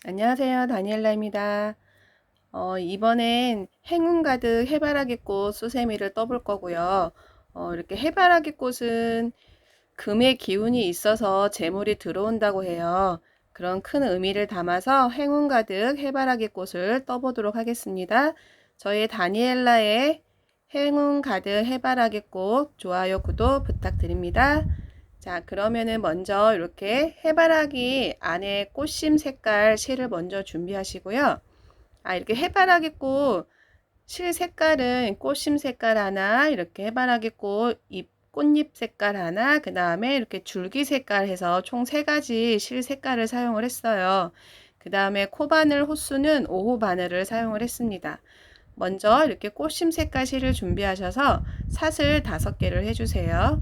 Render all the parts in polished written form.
안녕하세요. 다니엘라입니다. 이번엔 행운 가득 해바라기 꽃 수세미를 떠볼 거고요. 이렇게 해바라기 꽃은 금의 기운이 있어서 재물이 들어온다고 해요. 그런 큰 의미를 담아서 행운 가득 해바라기 꽃을 떠보도록 하겠습니다. 저희 다니엘라의 행운 가득 해바라기 꽃 좋아요, 구독 부탁드립니다. 자, 그러면은 먼저 이렇게 해바라기 안에 꽃심 색깔 실을 먼저 준비하시고요. 이렇게 해바라기 꽃 실 색깔은 꽃심 색깔 하나, 이렇게 해바라기 꽃잎 색깔 하나, 그 다음에 이렇게 줄기 색깔 해서 총 3가지 실 색깔을 사용을 했어요. 그 다음에 코바늘 호수는 5호 바늘을 사용을 했습니다. 먼저 이렇게 꽃심 색깔 실을 준비하셔서 사슬 5개를 해주세요.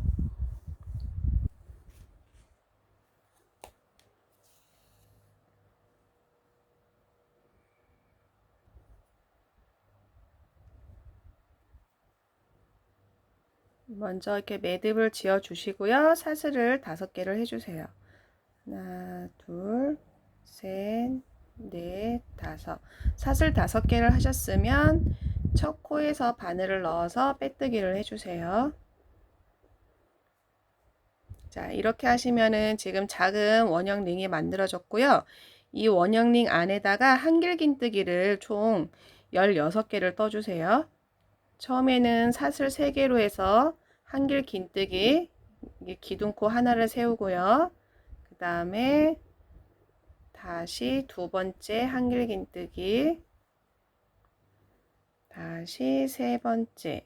먼저 이렇게 매듭을 지어 주시고요. 사슬을 5개를 해주세요. 하나, 둘, 셋, 넷, 다섯. 사슬 5개를 하셨으면 첫 코에서 바늘을 넣어서 빼뜨기를 해주세요. 자, 이렇게 하시면은 지금 작은 원형 링이 만들어졌고요. 이 원형 링 안에다가 한길긴뜨기를 총 16개를 떠주세요. 처음에는 사슬 3개로 해서 한길긴뜨기, 기둥코 하나를 세우고요. 그 다음에 다시 2번째 한길긴뜨기, 다시 3번째,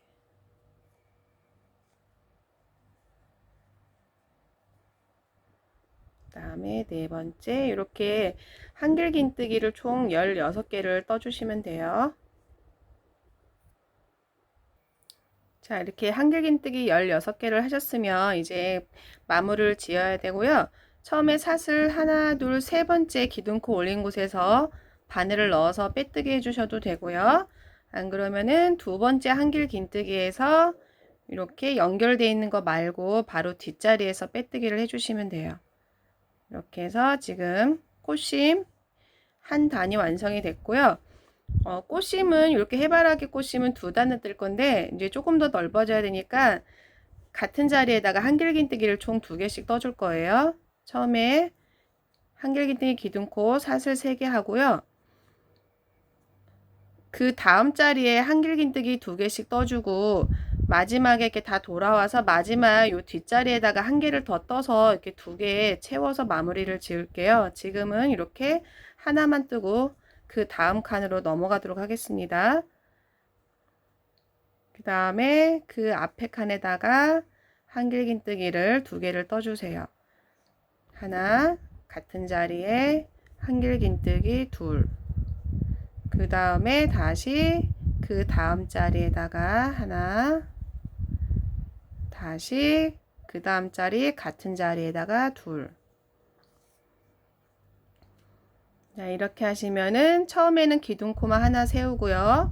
그 다음에 4번째, 이렇게 한길긴뜨기를 총 16개를 떠주시면 돼요. 자, 이렇게 한길긴뜨기 16개를 하셨으면 이제 마무리를 지어야 되고요. 처음에 사슬 하나, 둘, 3번째 기둥코 올린 곳에서 바늘을 넣어서 빼뜨기 해주셔도 되고요. 안 그러면은 2번째 한길긴뜨기에서 이렇게 연결되어 있는 거 말고 바로 뒷자리에서 빼뜨기를 해주시면 돼요. 이렇게 해서 지금 꽃심 한 단이 완성이 됐고요. 꽃심은 이렇게 해바라기 꽃심은 2단을 뜰 건데 이제 조금 더 넓어져야 되니까 같은 자리에다가 한길긴뜨기를 총 2개씩 떠줄 거예요. 처음에 한길긴뜨기 기둥코 사슬 3개 하고요. 그 다음 자리에 한길긴뜨기 2개씩 떠주고 마지막에 이렇게 다 돌아와서 마지막 요 뒷자리에다가 1개를 더 떠서 이렇게 2개 채워서 마무리를 지을게요. 지금은 이렇게 하나만 뜨고 그 다음 칸으로 넘어가도록 하겠습니다. 그 다음에 그 앞에 칸에다가 한길긴뜨기를 2개를 떠주세요. 하나, 같은 자리에 한길긴뜨기 둘, 그 다음에 다시 그 다음 자리에다가 하나, 다시 그 다음 자리 같은 자리에다가 둘. 자, 이렇게 하시면은 처음에는 기둥코만 하나 세우고요.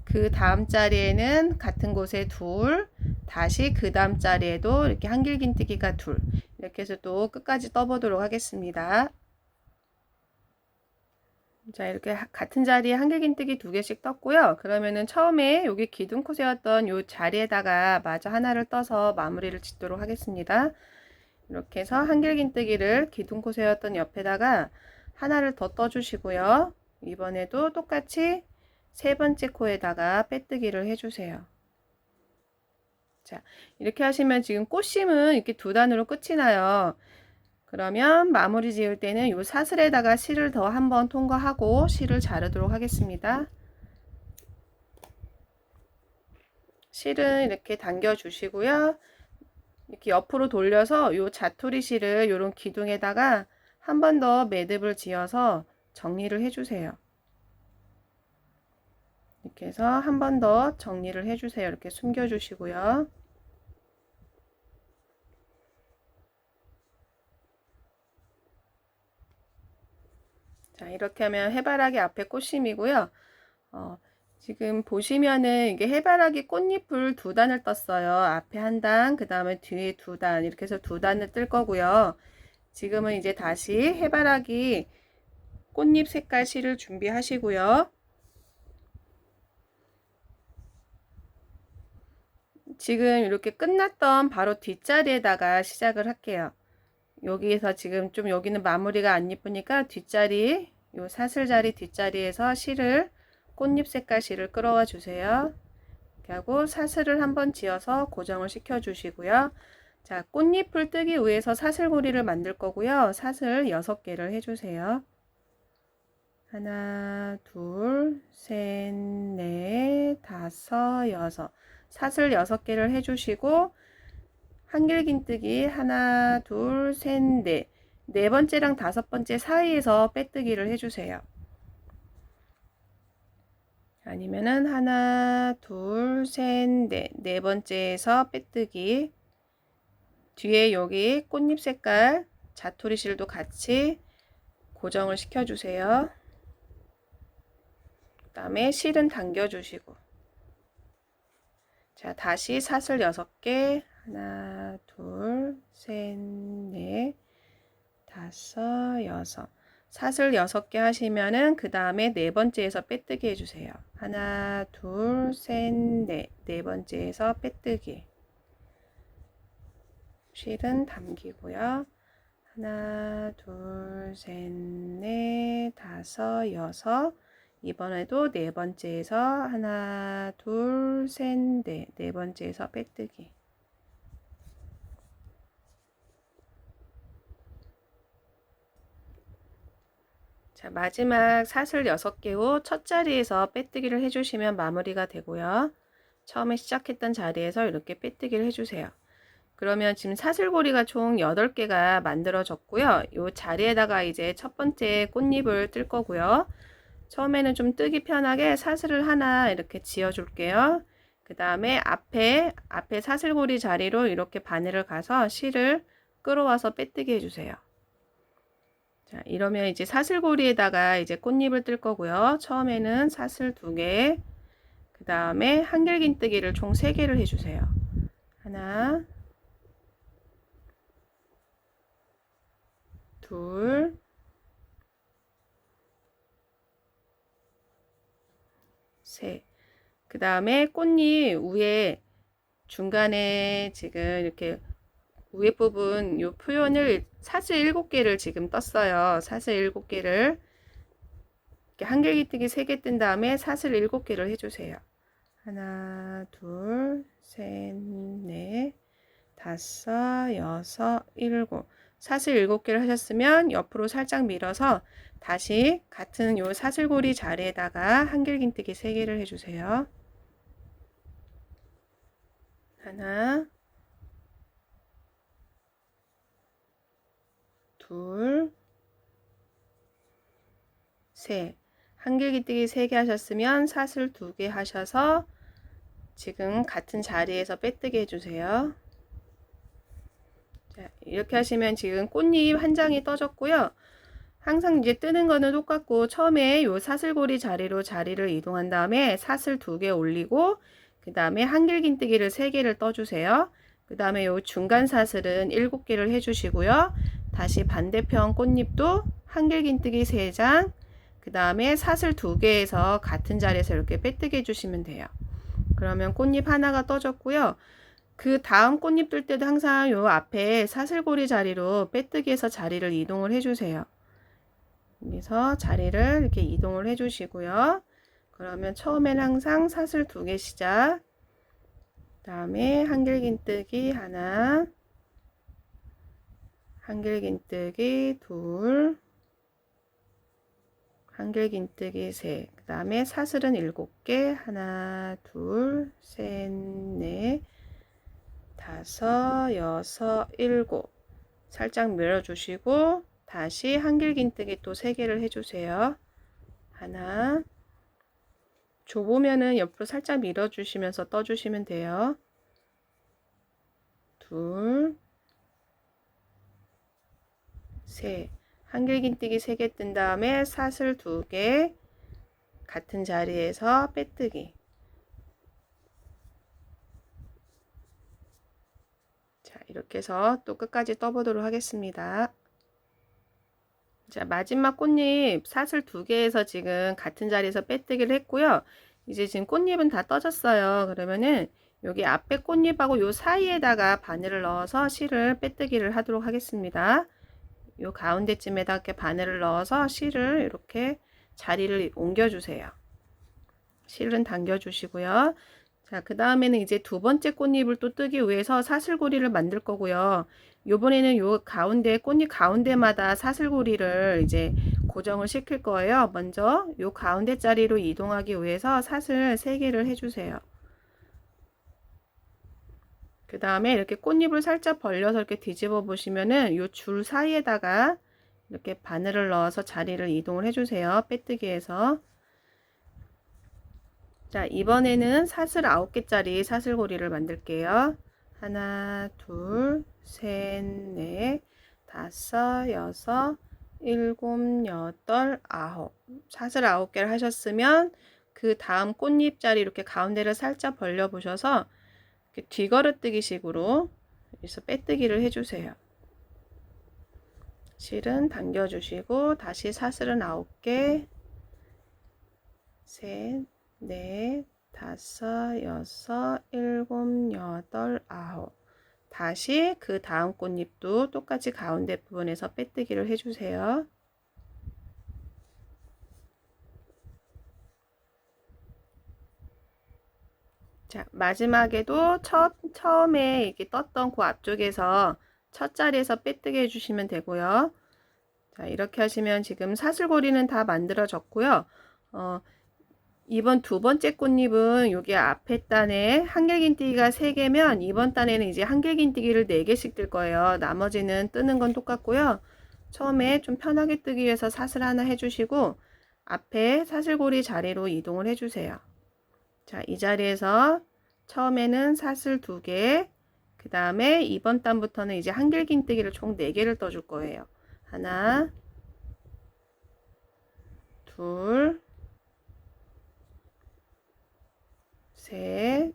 그 다음 자리에는 같은 곳에 둘, 다시 그 다음 자리에도 이렇게 한길긴뜨기가 둘. 이렇게 해서 또 끝까지 떠보도록 하겠습니다. 자, 이렇게 같은 자리에 한길긴뜨기 2개씩 떴고요. 그러면은 처음에 여기 기둥코 세웠던 요 자리에다가 마저 하나를 떠서 마무리를 짓도록 하겠습니다. 이렇게 해서 한길긴뜨기를 기둥코 세웠던 옆에다가 하나를 더 떠주시고요. 이번에도 똑같이 3번째 코에다가 빼뜨기를 해주세요. 자, 이렇게 하시면 지금 꽃심은 이렇게 2단으로 끝이 나요. 그러면 마무리 지을 때는 이 사슬에다가 실을 더 한번 통과하고 실을 자르도록 하겠습니다. 실은 이렇게 당겨 주시고요. 이렇게 옆으로 돌려서 이 자투리 실을 이런 기둥에다가 한 번 더 매듭을 지어서 정리를 해주세요. 이렇게 해서 한 번 더 정리를 해주세요. 이렇게 숨겨 주시고요. 자, 이렇게 하면 해바라기 앞에 꽃심이고요. 지금 보시면은 이게 해바라기 꽃잎을 2단을 떴어요. 앞에 한 단, 그 다음에 뒤에 2단, 이렇게 해서 2단을 뜰 거고요. 지금은 이제 다시 해바라기 꽃잎 색깔 실을 준비하시고요. 지금 이렇게 끝났던 바로 뒷자리에다가 시작을 할게요. 여기에서 지금 좀 여기는 마무리가 안 예쁘니까 뒷자리, 요 사슬자리 뒷자리에서 실을 꽃잎 색깔 실을 끌어와 주세요. 이렇게 하고 사슬을 한번 지어서 고정을 시켜 주시고요. 자, 꽃잎을 뜨기 위해서 사슬고리를 만들 거고요. 사슬 6개를 해주세요. 하나, 둘, 셋, 넷, 다섯, 여섯. 사슬 6개를 해주시고 한길긴뜨기 하나, 둘, 셋, 넷. 네 번째랑 다섯 번째 사이에서 빼뜨기를 해주세요. 아니면은 하나, 둘, 셋, 넷. 네 번째에서 빼뜨기. 뒤에 여기 꽃잎 색깔 자투리 실도 같이 고정을 시켜주세요. 그 다음에 실은 당겨주시고. 자, 다시 사슬 6개. 하나, 둘, 셋, 넷, 다섯, 여섯. 사슬 6개 하시면은 그 다음에 네 번째에서 빼뜨기 해주세요. 하나, 둘, 셋, 넷. 네 번째에서 빼뜨기. 실은 당기고요. 하나, 둘, 셋, 넷, 다섯, 여섯. 이번에도 네 번째에서 하나, 둘, 셋, 넷. 네 번째에서 빼뜨기. 자, 마지막 사슬 6개 후 첫 자리에서 빼뜨기를 해주시면 마무리가 되고요. 처음에 시작했던 자리에서 이렇게 빼뜨기를 해주세요. 그러면 지금 사슬고리가 총 8개가 만들어졌고요. 이 자리에다가 이제 첫 번째 꽃잎을 뜰 거고요. 처음에는 좀 뜨기 편하게 사슬을 하나 이렇게 지어 줄게요. 그 다음에 앞에 사슬고리 자리로 이렇게 바늘을 가서 실을 끌어와서 빼뜨기 해주세요. 자, 이러면 이제 사슬고리에다가 이제 꽃잎을 뜰 거고요. 처음에는 사슬 2개, 그 다음에 한길긴뜨기를 총 3개를 해주세요. 하나, 둘, 셋. 그 다음에 꽃잎 위에 중간에 지금 이렇게 위에 부분 요 표현을 사슬 7개를 지금 떴어요. 사슬 7개를 이렇게 한길기뜨기 3개 뜬 다음에 사슬 7개를 해주세요. 하나, 둘, 셋, 넷, 다섯, 여섯, 일곱. 사슬 7개를 하셨으면 옆으로 살짝 밀어서 다시 같은 요 사슬고리 자리에다가 한길긴뜨기 3개를 해주세요. 하나, 둘, 셋. 한길기뜨기 3개 하셨으면 사슬 2개 하셔서 지금 같은 자리에서 빼뜨기 해주세요. 자, 이렇게 하시면 지금 꽃잎 한 장이 떠졌고요. 항상 이제 뜨는 거는 똑같고 처음에 요 사슬고리 자리로 자리를 이동한 다음에 사슬 2개 올리고 그 다음에 한길긴뜨기를 3개를 떠주세요. 그 다음에 요 중간 사슬은 7개를 해주시고요. 다시 반대편 꽃잎도 한길긴뜨기 3장, 그 다음에 사슬 2개에서 같은 자리에서 이렇게 빼뜨기 해주시면 돼요. 그러면 꽃잎 하나가 떠졌고요. 그 다음 꽃잎 뜰 때도 항상 요 앞에 사슬고리 자리로 빼뜨기해서 자리를 이동을 해주세요. 여기서 자리를 이렇게 이동을 해주시고요. 그러면 처음엔 항상 사슬 2개 시작, 그 다음에 한길긴뜨기 하나, 한길긴뜨기 둘, 한길긴뜨기 셋, 그 다음에 사슬은 7개, 하나, 둘, 셋, 넷, 다섯, 여섯, 일곱. 살짝 밀어주시고 다시 한길긴뜨기 또 3개를 해주세요. 하나, 좁으면은 옆으로 살짝 밀어주시면서 떠주시면 돼요. 둘, 셋. 한길긴뜨기 3개 뜬 다음에 사슬 2개 같은 자리에서 빼뜨기. 자, 이렇게 해서 또 끝까지 떠보도록 하겠습니다. 자, 마지막 꽃잎 사슬 2개에서 지금 같은 자리에서 빼뜨기를 했고요. 이제 지금 꽃잎은 다 떠졌어요. 그러면은 여기 앞에 꽃잎하고 요 사이에다가 바늘을 넣어서 실을 빼뜨기를 하도록 하겠습니다. 요 가운데쯤에다 이렇게 바늘을 넣어서 실을 이렇게 자리를 옮겨 주세요. 실은 당겨 주시고요. 자, 그 다음에는 이제 두 번째 꽃잎을 또 뜨기 위해서 사슬고리를 만들 거고요. 요번에는 요 가운데 꽃잎 가운데마다 사슬고리를 이제 고정을 시킬 거예요. 먼저 요 가운데 자리로 이동하기 위해서 사슬 3개를 해주세요. 그 다음에 이렇게 꽃잎을 살짝 벌려서 이렇게 뒤집어 보시면은 요 줄 사이에다가 이렇게 바늘을 넣어서 자리를 이동을 해주세요. 빼뜨기해서. 자, 이번에는 사슬 9개짜리 사슬고리를 만들게요. 하나, 둘, 셋, 넷, 다섯, 여섯, 일곱, 여덟, 아홉. 사슬 9개를 하셨으면 그 다음 꽃잎 자리 이렇게 가운데를 살짝 벌려 보셔서 이렇게 뒤걸어뜨기 식으로 여기서 빼뜨기를 해주세요. 실은 당겨주시고 다시 사슬은 9개, 셋, 넷, 다섯, 여섯, 일곱, 여덟, 아홉. 다시 그 다음 꽃잎도 똑같이 가운데 부분에서 빼뜨기를 해주세요. 자, 마지막에도 처음에 이렇게 떴던 그 앞쪽에서 첫 자리에서 빼뜨기 해주시면 되고요. 자, 이렇게 하시면 지금 사슬고리는 다 만들어졌고요. 이번 두 번째 꽃잎은 여기 앞에 단에 한길긴뜨기가 3개면 이번 단에는 이제 한길긴뜨기를 4개씩 뜰 거예요. 나머지는 뜨는 건 똑같고요. 처음에 좀 편하게 뜨기 위해서 사슬 하나 해주시고 앞에 사슬고리 자리로 이동을 해주세요. 자, 이 자리에서 처음에는 사슬 2개, 그 다음에 이번 단부터는 이제 한길긴뜨기를 총 4개를 떠줄 거예요. 하나, 둘, 셋,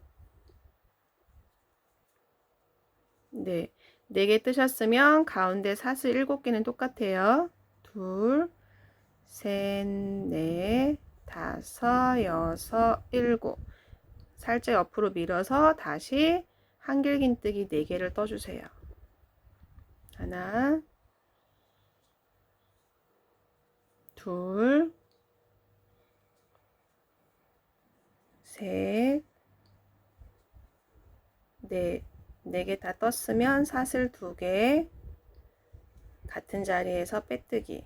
네. 4개 뜨셨으면 가운데 사슬 7개는 똑같아요. 둘, 셋, 넷, 다섯, 여섯, 일곱. 살짝 옆으로 밀어서 다시 한길긴뜨기 4개를 떠주세요. 하나, 둘, 셋, 넷. 4개 다 떴으면 사슬 2개 같은 자리에서 빼뜨기.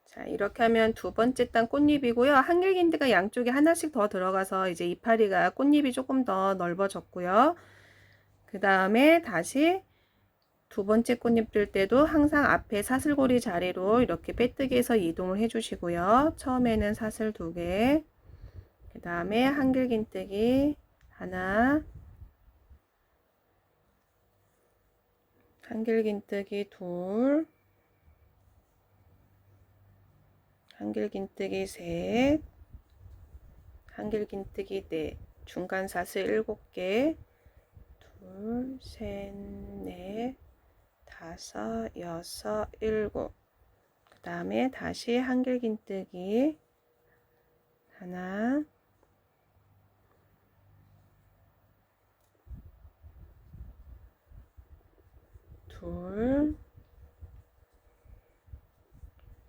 자, 이렇게 하면 두 번째 단 꽃잎이고요. 한길긴뜨가 양쪽에 하나씩 더 들어가서 이제 이파리가 꽃잎이 조금 더 넓어졌고요. 그 다음에 다시 두 번째 꽃잎 뜰 때도 항상 앞에 사슬고리 자리로 이렇게 빼뜨기해서 이동을 해 주시고요. 처음에는 사슬 2개, 그 다음에 한길긴뜨기 하나, 한길긴뜨기 둘, 한길긴뜨기 셋, 한길긴뜨기 넷, 중간 사슬 7개, 둘, 셋, 넷, 다섯, 여섯, 일곱. 그 다음에 다시 한길긴뜨기 하나, 둘,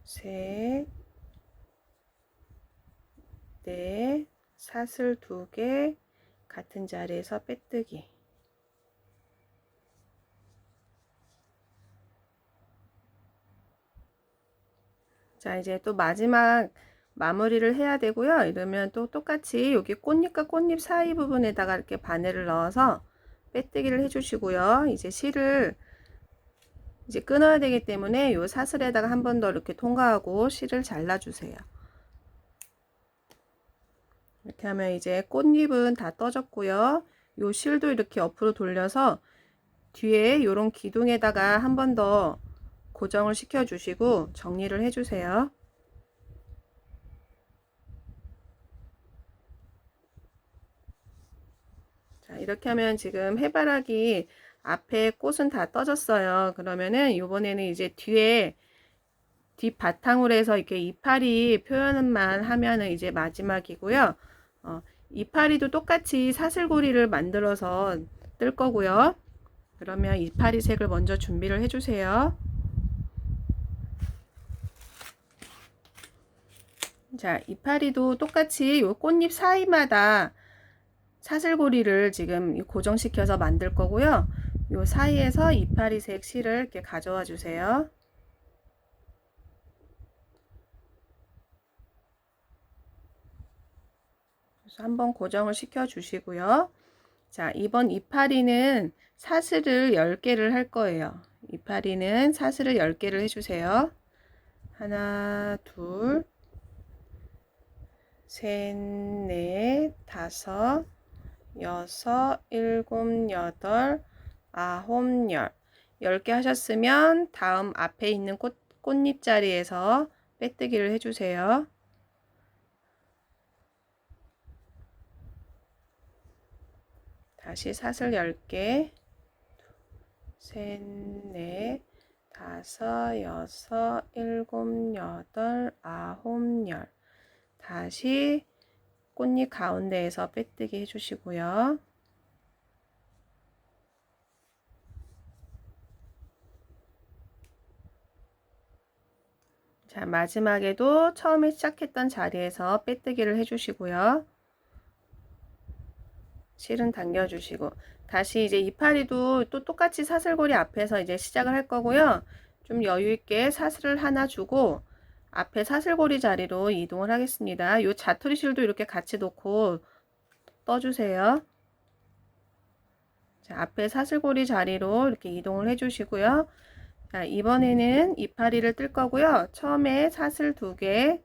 셋, 넷, 사슬 2개 같은 자리에서 빼뜨기. 자, 이제 또 마지막 마무리를 해야 되고요. 이러면 또 똑같이 여기 꽃잎과 꽃잎 사이 부분에다가 이렇게 바늘을 넣어서 빼뜨기를 해주시고요. 이제 실을 이제 끊어야 되기 때문에 이 사슬에다가 한 번 더 이렇게 통과하고 실을 잘라주세요. 이렇게 하면 이제 꽃잎은 다 떠졌고요. 요 실도 이렇게 옆으로 돌려서 뒤에 요런 기둥에다가 한 번 더 고정을 시켜 주시고 정리를 해 주세요. 자, 이렇게 하면 지금 해바라기 앞에 꽃은 다 떠졌어요. 그러면은 이번에는 이제 뒤에 뒷바탕으로 해서 이렇게 이파리 표현만 하면은 이제 마지막이고요. 이파리도 똑같이 사슬고리를 만들어서 뜰 거고요. 그러면 이파리 색을 먼저 준비를 해주세요. 자, 이파리도 똑같이 요 꽃잎 사이마다 사슬고리를 지금 고정시켜서 만들 거고요. 요 사이에서 이파리색 실을 이렇게 가져와 주세요. 그래서 한번 고정을 시켜 주시고요. 자, 이번 이파리는 사슬을 10개를 할 거예요. 이파리는 사슬을 10개를 해주세요. 하나, 둘, 셋, 넷, 다섯, 여섯, 일곱, 여덟, 아홉, 열. 10개 하셨으면 다음 앞에 있는 꽃잎 자리에서 빼뜨기를 해주세요. 다시 사슬 10개, 셋, 넷, 다섯, 여섯, 일곱, 여덟, 아홉, 열. 다시 꽃잎 가운데에서 빼뜨기 해주시고요. 자, 마지막에도 처음에 시작했던 자리에서 빼뜨기를 해주시고요. 실은 당겨주시고, 다시 이제 이파리도 또 똑같이 사슬고리 앞에서 이제 시작을 할 거고요. 좀 여유있게 사슬을 하나 주고 앞에 사슬고리 자리로 이동을 하겠습니다. 요 자투리 실도 이렇게 같이 놓고 떠주세요. 자, 앞에 사슬고리 자리로 이렇게 이동을 해주시고요. 자, 이번에는 이파리를 뜰 거고요. 처음에 사슬 2개,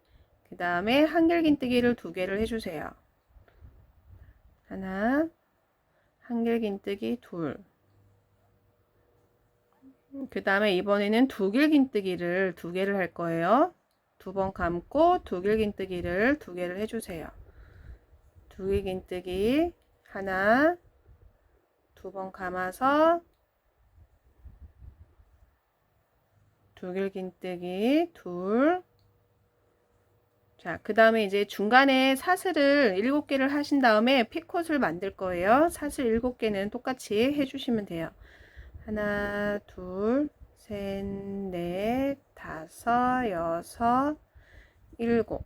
그 다음에 한길긴뜨기를 2개를 해주세요. 하나, 한길긴뜨기 둘. 그 다음에 이번에는 두길긴뜨기를 2개를 할 거예요. 2번 감고 두길긴뜨기를 2개를 해주세요. 두길긴뜨기 하나, 2번 감아서 두길긴뜨기 둘. 자, 그 다음에 이제 중간에 사슬을 7개를 하신 다음에 피콧을 만들 거예요. 사슬 7개는 똑같이 해주시면 돼요. 하나, 둘, 셋, 넷, 다섯, 여섯, 일곱.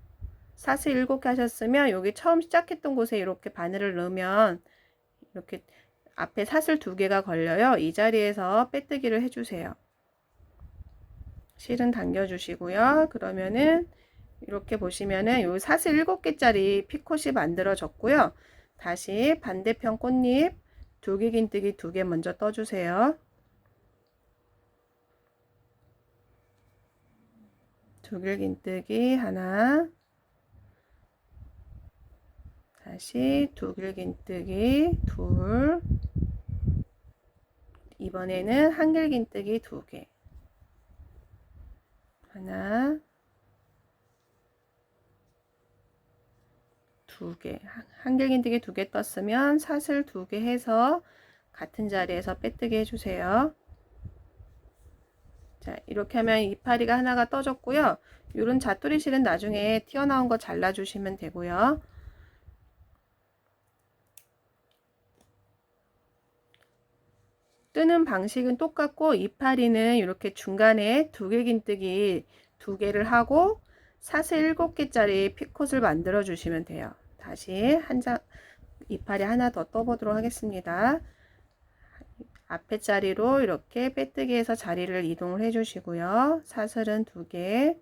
사슬 7개 하셨으면 여기 처음 시작했던 곳에 이렇게 바늘을 넣으면 이렇게 앞에 사슬 2개가 걸려요. 이 자리에서 빼뜨기를 해주세요. 실은 당겨주시고요. 그러면은 이렇게 보시면은 요 사슬 7개짜리 피콧이 만들어졌고요. 다시 반대편 꽃잎 두길긴뜨기 2개 먼저 떠주세요. 두길긴뜨기 하나, 다시 두길긴뜨기 둘, 이번에는 한길긴뜨기 2개, 하나, 2개, 한길긴뜨기 2개 떴으면 사슬 2개 해서 같은 자리에서 빼뜨기 해주세요. 자, 이렇게 하면 이파리가 하나가 떠졌고요. 이런 자투리 실은 나중에 튀어나온 거 잘라주시면 되고요. 뜨는 방식은 똑같고 이파리는 이렇게 중간에 두길긴뜨기 2개를 하고 사슬 7개짜리 피콧을 만들어 주시면 돼요. 다시 한 장 이파리 하나 더 떠보도록 하겠습니다. 앞에 자리로 이렇게 빼뜨기해서 자리를 이동을 해 주시고요. 사슬은 2개,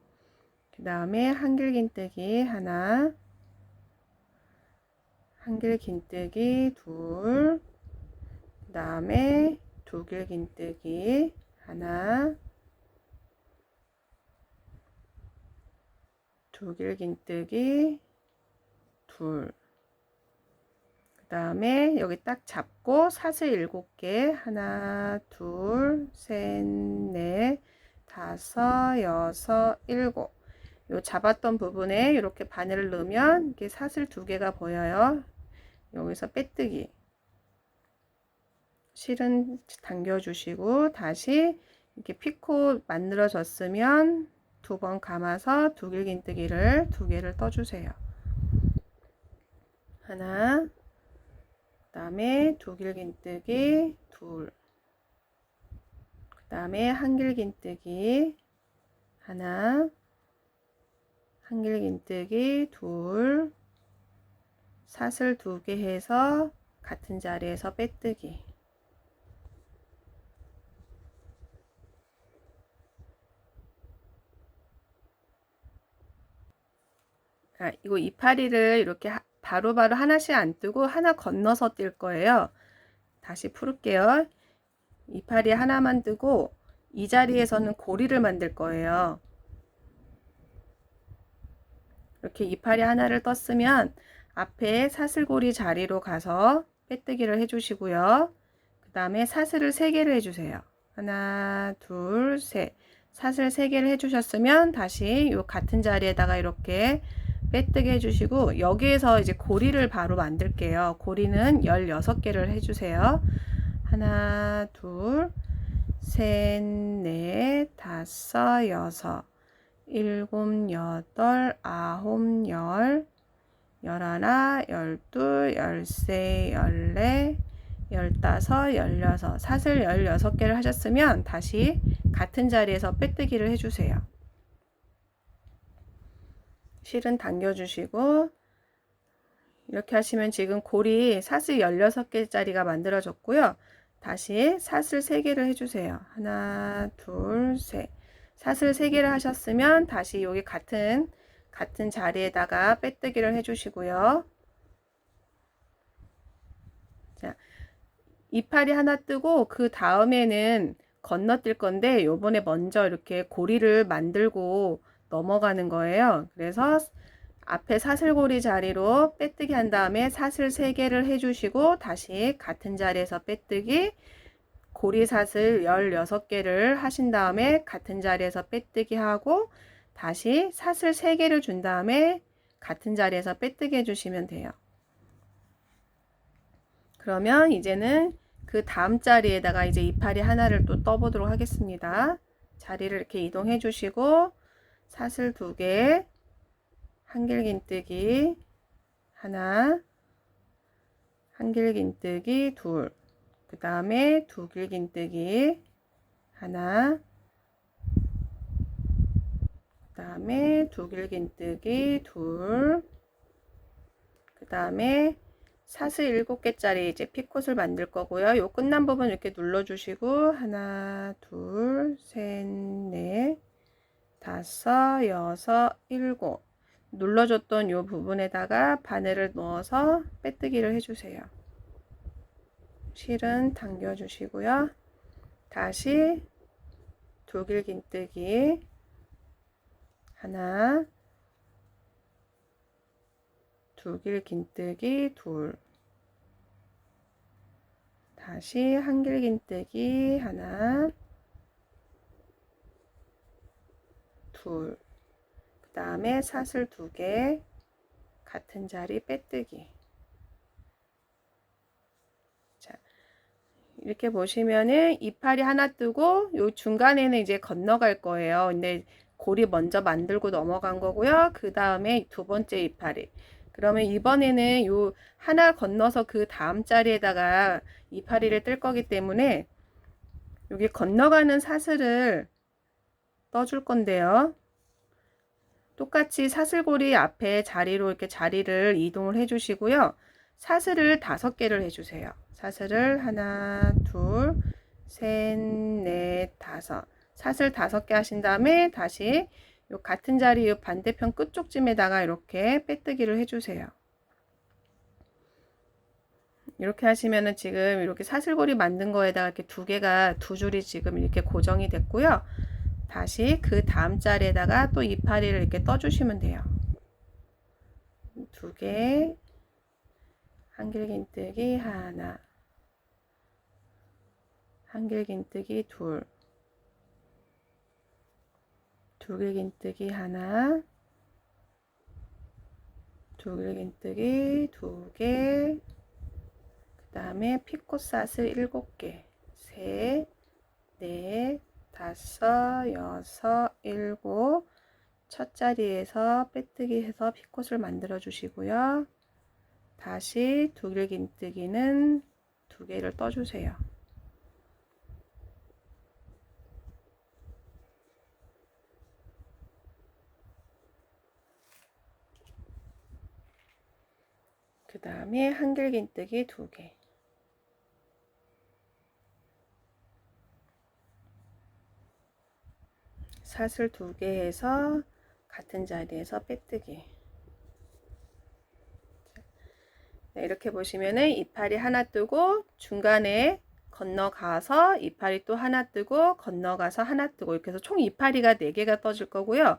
그 다음에 한길긴뜨기 하나, 한길긴뜨기 둘, 그 다음에 두길긴뜨기 하나, 두길긴뜨기 둘. 그 다음에 여기 딱 잡고 사슬 7개 하나, 둘, 셋, 넷, 다섯, 여섯, 일곱. 요 잡았던 부분에 이렇게 바늘을 넣으면 이렇게 사슬 2개가 보여요. 여기서 빼뜨기. 실은 당겨 주시고 다시 이렇게 피콧 만들어졌으면 두 번 감아서 두길긴뜨기를 두 개를 떠주세요. 하나, 그 다음에 두길긴뜨기 둘, 그 다음에 한길긴뜨기 하나, 한길긴뜨기 둘, 사슬 두 개 해서 같은 자리에서 빼뜨기. 이거 이파리를 이렇게 바로바로 하나씩 안 뜨고 하나 건너서 뜰 거예요. 다시 풀을게요. 이파리 하나만 뜨고 이 자리에서는 고리를 만들 거예요. 이렇게 이파리 하나를 떴으면 앞에 사슬고리 자리로 가서 빼뜨기를 해주시고요. 그 다음에 사슬을 3개를 해주세요. 하나, 둘, 셋. 사슬 3개를 해주셨으면 다시 요 같은 자리에다가 이렇게 빼뜨기 해주시고, 여기에서 이제 고리를 바로 만들게요. 고리는 16개를 해주세요. 하나, 둘, 셋, 넷, 다섯, 여섯, 일곱, 여덟, 아홉, 열, 열하나, 열둘, 열세, 열네, 열다섯, 열여섯. 사슬 16개를 하셨으면 다시 같은 자리에서 빼뜨기를 해주세요. 실은 당겨주시고, 이렇게 하시면 지금 고리 사슬 16개짜리가 만들어졌고요. 다시 사슬 3개를 해주세요. 하나, 둘, 셋. 사슬 3개를 하셨으면 다시 여기 같은 자리에다가 빼뜨기를 해주시고요. 자, 이파리 하나 뜨고 그 다음에는 건너뛸 건데 요번에 먼저 이렇게 고리를 만들고 넘어가는 거예요. 그래서 앞에 사슬고리 자리로 빼뜨기 한 다음에 사슬 3개를 해주시고 다시 같은 자리에서 빼뜨기, 고리 사슬 16개를 하신 다음에 같은 자리에서 빼뜨기 하고 다시 사슬 3개를 준 다음에 같은 자리에서 빼뜨기 해주시면 돼요. 그러면 이제는 그 다음 자리에다가 이제 이파리 하나를 또 떠보도록 하겠습니다. 자리를 이렇게 이동해 주시고 사슬 2개, 한길긴뜨기 하나, 한길긴뜨기 둘, 그 다음에 두길긴뜨기 하나, 그 다음에 두길긴뜨기 둘, 그 다음에 사슬 7개짜리 이제 피콧을 만들 거고요. 요 끝난 부분 이렇게 눌러 주시고 하나, 둘, 셋, 넷, 다섯, 여섯, 일곱. 눌러줬던 요 부분에다가 바늘을 넣어서 빼뜨기를 해주세요. 실은 당겨주시고요. 다시 두길긴뜨기 하나, 두길긴뜨기 둘, 다시 한길긴뜨기 하나, 둘, 그 다음에 사슬 2개, 같은 자리 빼뜨기. 자, 이렇게 보시면은 이파리 하나 뜨고 요 중간에는 이제 건너갈 거예요. 근데 고리 먼저 만들고 넘어간 거고요. 그 다음에 두 번째 이파리. 그러면 이번에는 요 하나 건너서 그 다음 자리에다가 이파리를 뜰 거기 때문에 여기 건너가는 사슬을 떠줄 건데요. 똑같이 사슬고리 앞에 자리로 이렇게 자리를 이동을 해 주시고요. 사슬을 5개를 해주세요. 사슬을 하나, 둘, 셋, 넷, 다섯. 사슬 5개 하신 다음에 다시 요 같은 자리 요 반대편 끝쪽쯤에다가 이렇게 빼뜨기를 해주세요. 이렇게 하시면은 지금 이렇게 사슬고리 만든 거에다가 이렇게 두 줄이 지금 이렇게 고정이 됐고요. 다시 그 다음 자리에다가 또 이파리를 이렇게 떠주시면 돼요. 2개, 한길긴뜨기 하나, 한길긴뜨기 둘, 두길긴뜨기 하나, 두길긴뜨기 2개, 그 다음에 피콧사슬 7개, 셋, 넷, 다섯, 여섯, 일곱, 첫 자리에서 빼뜨기 해서 피콧을 만들어 주시고요. 다시 두길긴뜨기는 2개를 떠주세요. 그 다음에 한길긴뜨기 2개. 사슬 2개 해서 같은 자리에서 빼뜨기. 네, 이렇게 보시면은 이파리 하나 뜨고 중간에 건너가서 이파리 또 하나 뜨고 건너가서 하나 뜨고 이렇게 해서 총 이파리가 4개가 떠질 거고요.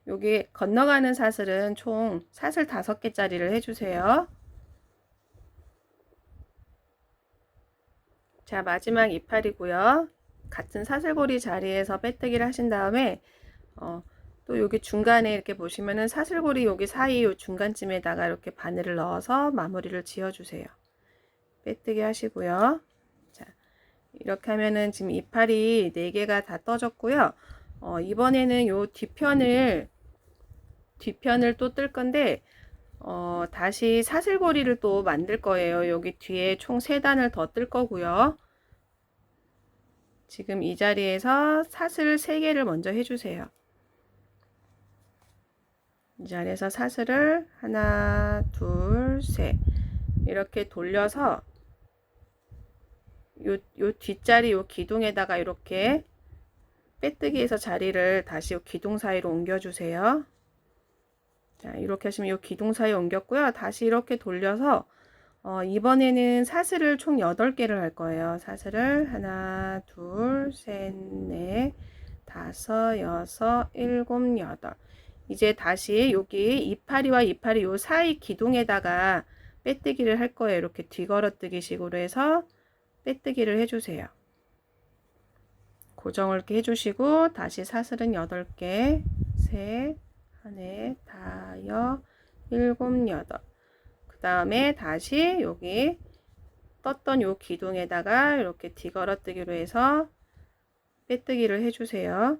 여기 건너가는 사슬은 총 사슬 5개짜리를 해주세요. 자, 마지막 이파리고요. 같은 사슬고리 자리에서 빼뜨기를 하신 다음에 또 여기 중간에 이렇게 보시면은 사슬고리 여기 사이 요 중간쯤에다가 이렇게 바늘을 넣어서 마무리를 지어 주세요. 빼뜨기 하시고요. 자, 이렇게 하면은 지금 이파리 4개가 다 떠졌고요. 이번에는 요 뒤편을 또 뜰 건데 다시 사슬고리를 또 만들 거예요. 여기 뒤에 총 3단을 더 뜰 거고요. 지금 이 자리에서 사슬 3개를 먼저 해주세요. 이 자리에서 사슬을 하나, 둘, 셋 이렇게 돌려서 요 뒷자리 요 기둥에다가 이렇게 빼뜨기해서 자리를 다시 요 기둥 사이로 옮겨주세요. 자, 이렇게 하시면 요 기둥 사이에 옮겼고요. 다시 이렇게 돌려서 이번에는 사슬을 총 8개를 할 거예요. 사슬을 하나, 둘, 셋, 넷, 다섯, 여섯, 일곱, 여덟. 이제 다시 여기 이파리와 이파리 요 사이 기둥에다가 빼뜨기를 할 거예요. 이렇게 뒤걸어뜨기 식으로 해서 빼뜨기를 해주세요. 고정을 이렇게 해주시고 다시 사슬은 8개, 셋, 넷, 다섯, 일곱, 여덟. 그 다음에 다시 여기 떴던 요 기둥에다가 이렇게 뒤걸어뜨기로 해서 빼뜨기를 해주세요.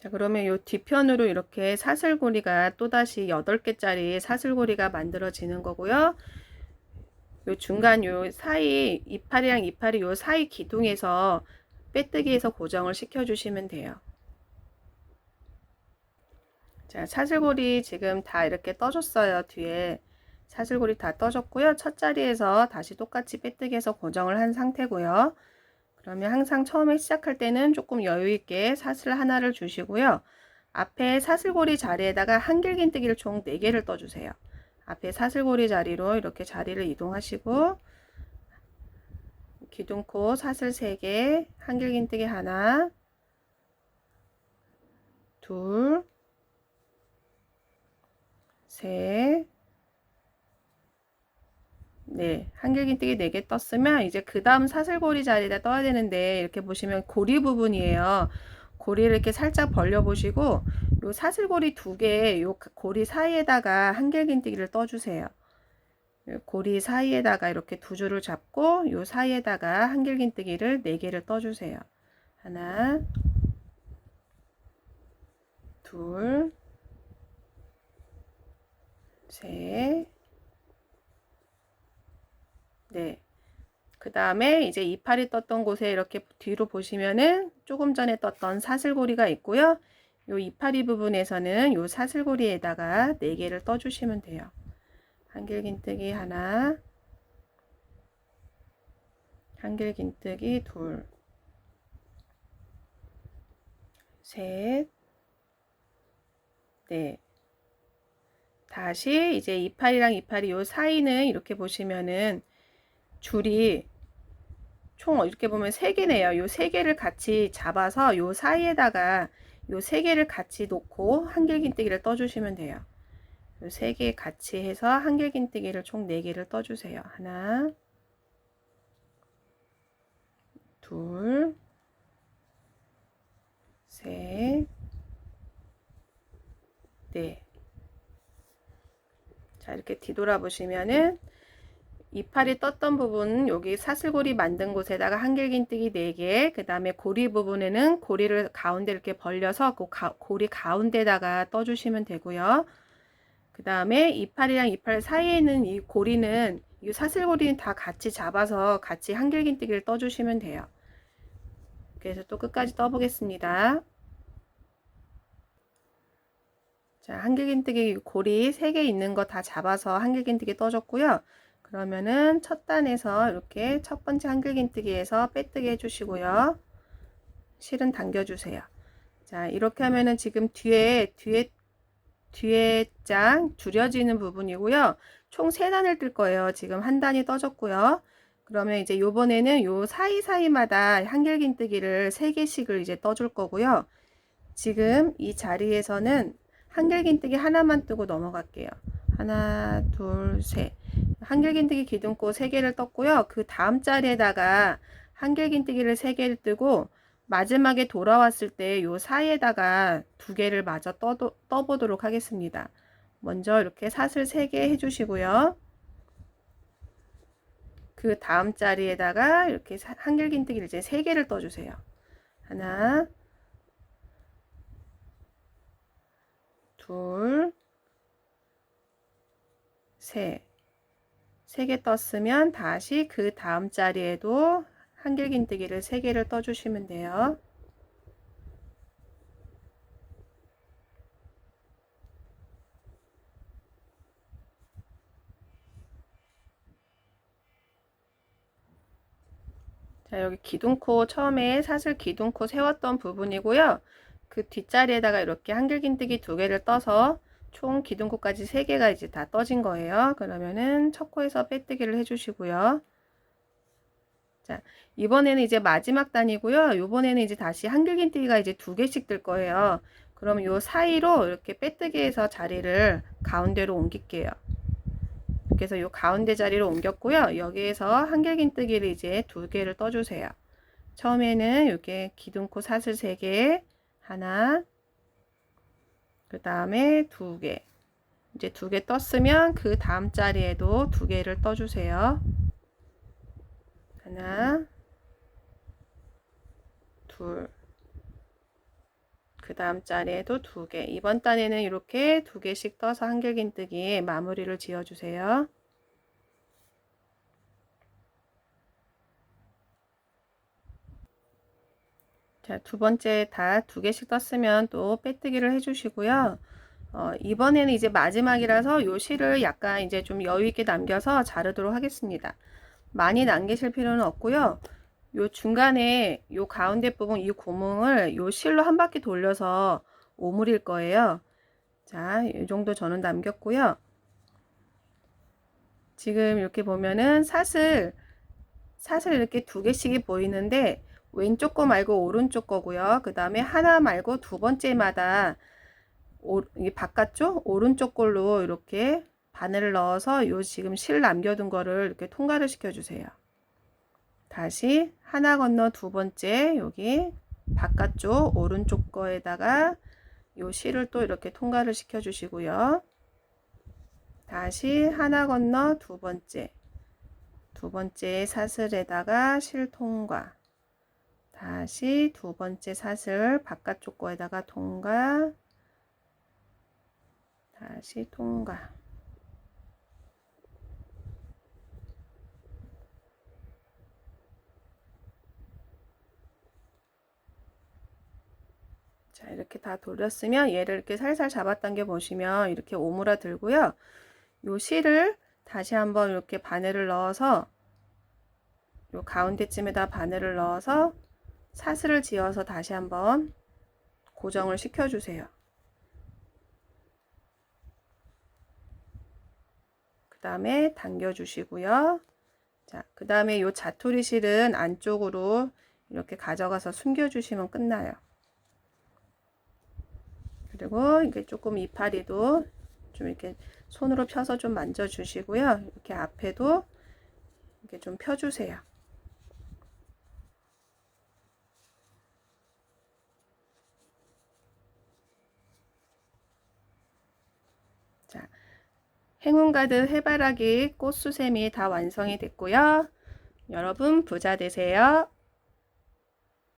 자, 그러면 요 뒤편으로 이렇게 사슬고리가 또다시 8개짜리 사슬고리가 만들어지는 거고요. 요 중간 요 사이 이파리랑 이파리 요 사이 기둥에서 빼뜨기해서 고정을 시켜 주시면 돼요. 자, 사슬고리 지금 다 이렇게 떠줬어요. 뒤에 사슬고리 다 떠졌고요. 첫 자리에서 다시 똑같이 빼뜨기해서 고정을 한 상태고요. 그러면 항상 처음에 시작할 때는 조금 여유 있게 사슬 하나를 주시고요. 앞에 사슬고리 자리에다가 한길긴뜨기를 총 4개를 떠주세요. 앞에 사슬고리 자리로 이렇게 자리를 이동하시고 기둥코 사슬 3개, 한길긴뜨기 하나, 둘, 셋, 네, 한길긴뜨기 4개 떴으면 이제 그 다음 사슬고리 자리에다 떠야 되는데 이렇게 보시면 고리 부분이에요. 고리를 이렇게 살짝 벌려 보시고 요 사슬고리 2개 요 고리 사이에다가 한길긴뜨기를 떠주세요. 고리 사이에다가 이렇게 2줄을 잡고 요 사이에다가 한길긴뜨기를 4개를 떠주세요. 하나, 둘, 셋, 네. 그 다음에 이제 이파리 떴던 곳에 이렇게 뒤로 보시면은 조금 전에 떴던 사슬고리가 있고요. 요 이파리 부분에서는 요 사슬고리에다가 4개를 떠주시면 돼요. 한길긴뜨기 하나, 한길긴뜨기 둘, 셋, 넷. 다시 이제 이파리랑 이파리 요 사이는 이렇게 보시면은 줄이 총 이렇게 보면 3개네요. 요 3개를 같이 잡아서 요 사이에다가 요 3개를 같이 놓고 한길긴뜨기를 떠주시면 돼요. 요 3개 같이 해서 한길긴뜨기를 총 4개를 떠주세요. 하나, 둘, 셋, 넷. 자, 이렇게 뒤돌아 보시면은 이파리 떴던 부분 여기 사슬고리 만든 곳에다가 한길긴뜨기 4개, 그 다음에 고리 부분에는 고리를 가운데 이렇게 벌려서 그 고리 가운데다가 떠주시면 되고요. 그 다음에 이파리랑 이파리 사이에 있는 이 고리는, 이 사슬고리는 다 같이 잡아서 같이 한길긴뜨기를 떠주시면 돼요. 그래서 또 끝까지 떠보겠습니다. 자, 한길긴뜨기 고리 3개 있는 거 다 잡아서 한길긴뜨기 떠줬고요. 그러면은 첫 단에서 이렇게 첫 번째 한길긴뜨기에서 빼뜨기 해주시고요. 실은 당겨주세요. 자, 이렇게 하면은 지금 뒤에 장 줄여지는 부분이고요. 총 3단을 뜰 거예요. 지금 한 단이 떠졌고요. 그러면 이제 요번에는 요 사이사이마다 한길긴뜨기를 3개씩을 이제 떠줄 거고요. 지금 이 자리에서는 한길긴뜨기 하나만 뜨고 넘어갈게요. 하나, 둘, 셋. 한길긴뜨기 기둥꽃 3개를 떴고요. 그 다음 자리에다가 한길긴뜨기를 3개를 뜨고 마지막에 돌아왔을 때 요 사이에다가 2개를 마저 떠보도록 하겠습니다. 먼저 이렇게 사슬 3개 해주시고요. 그 다음 자리에다가 이렇게 한길긴뜨기를 이제 3개를 떠주세요. 하나, 둘, 셋. 3개 떴으면 다시 그 다음 자리에도 한길긴뜨기를 3개를 떠주시면 돼요. 자, 여기 기둥코 처음에 사슬 기둥코 세웠던 부분이고요. 그 뒷자리에다가 이렇게 한길긴뜨기 2개를 떠서 총 기둥코까지 3개가 이제 다 떠진 거예요. 그러면은 첫 코에서 빼뜨기를 해주시고요. 자, 이번에는 이제 마지막 단이고요. 이번에는 이제 다시 한길긴뜨기가 이제 2개씩 뜰 거예요. 그러면 요 사이로 이렇게 빼뜨기해서 자리를 가운데로 옮길게요. 그래서 요 가운데 자리로 옮겼고요. 여기에서 한길긴뜨기를 이제 2개를 떠주세요. 처음에는 이렇게 기둥코 사슬 3개, 하나, 그 다음에 2개. 이제 2개 떴으면 그 다음 자리에도 2개를 떠주세요. 하나, 둘. 그 다음 자리에도 2개. 이번 단에는 이렇게 2개씩 떠서 한길긴뜨기 마무리를 지어주세요. 자, 두 번째 다 2개씩 떴으면 또 빼뜨기를 해주시고요. 이번에는 이제 마지막이라서 요 실을 약간 이제 좀 여유 있게 남겨서 자르도록 하겠습니다. 많이 남기실 필요는 없고요. 요 중간에 요 가운데 부분 이 구멍을 요 실로 한 바퀴 돌려서 오므릴 거예요. 자, 이 정도 저는 남겼고요. 지금 이렇게 보면은 사슬 이렇게 2개씩이 보이는데 왼쪽 거 말고 오른쪽 거고요. 그 다음에 하나 말고 두 번째마다 이 바깥쪽 오른쪽 걸로 이렇게 바늘을 넣어서 요 지금 실 남겨둔 거를 이렇게 통과를 시켜 주세요. 다시 하나 건너 두 번째 여기 바깥쪽 오른쪽 거에다가 요 실을 또 이렇게 통과를 시켜 주시고요. 다시 하나 건너 두 번째 사슬에다가 실 통과, 다시 두 번째 사슬 바깥쪽 거에다가 통과, 다시 통과. 자, 이렇게 다 돌렸으면 얘를 이렇게 살살 잡아당겨 보시면 이렇게 오므라들고요. 요 실을 다시 한번 이렇게 바늘을 넣어서 요 가운데쯤에다 바늘을 넣어서 사슬을 지어서 다시 한번 고정을 시켜 주세요. 그 다음에 당겨 주시고요. 자, 그 다음에 요 자투리 실은 안쪽으로 이렇게 가져가서 숨겨 주시면 끝나요. 그리고 이게 조금 이파리도 좀 이렇게 손으로 펴서 좀 만져 주시고요. 이렇게 앞에도 이렇게 좀 펴 주세요. 자, 행운 가득 해바라기 꽃 수세미 다 완성이 됐고요. 여러분 부자 되세요.